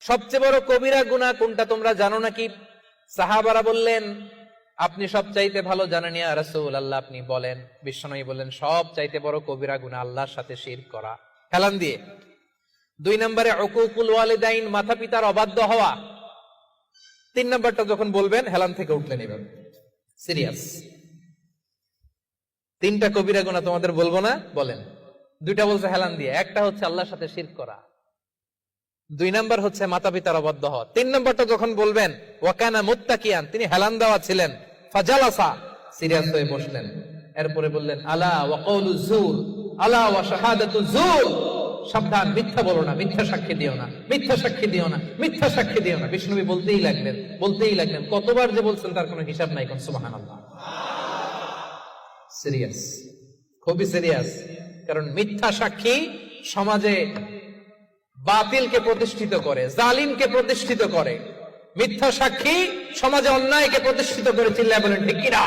সবচেয়ে বড় কবিরা গুনাহ কোনটা তোমরা জানো নাকি? সাহাবারা বললেন, আপনি সব চাইতে ভালো জানেন ইয়া রাসূলুল্লাহ, আপনি বলেন। বিশ্বনবী বললেন, সব চাইতে বড় কবিরা গুনাহ আল্লাহর সাথে শিরক করা। হেলান দিয়ে। 2 নম্বরে উকুকুল ওয়ালিদাইন, মাতা পিতার অবাধ্য হওয়া। 3 নম্বরটা যখন বলবেন হেলান থেকে উঠলেন এভাবে, সিরিয়াস। 3টা কবিরা গুনাহ তোমাদের বলবো না, বলেন। 2টা বলছে হেলান দিয়ে, একটা হচ্ছে আল্লাহর সাথে শিরক করা, 2 নম্বর হচ্ছে মাতা পিতার অবাধ্য হওয়া। 3 নম্বরটা যখন বলবেন, ওয়াকানা মুত্তাকিয়ান, তিনি হেলান দেওয়া ছিলেন, ফাজালাসা, সিরিয়াস হয়ে বসলেন। এরপরে বললেন, আলা ওয়া কওলু যুর, আলা ওয়া শাহাদাতু যুর, সাবধান, মিথ্যা বলো না, মিথ্যা সাক্ষী দিও না, মিথ্যা সাক্ষী দিও না, মিথ্যা সাক্ষী দিও না। বিষ্ণুবী বলতেই লাগলেন। কতবার যে বলছেন তার কোনো হিসাব নাই। কোন সুবহানাল্লাহ। সিরিয়াস, খুবই সিরিয়াস। কারণ মিথ্যা সাক্ষী সমাজে বাতিলকে প্রতিষ্ঠিত করে, জালিমকে প্রতিষ্ঠিত করে। মিথ্যা সাক্ষী সমাজে অন্যায়কে প্রতিষ্ঠিত করে। চিল্লায় বলেন ঠিক কিনা?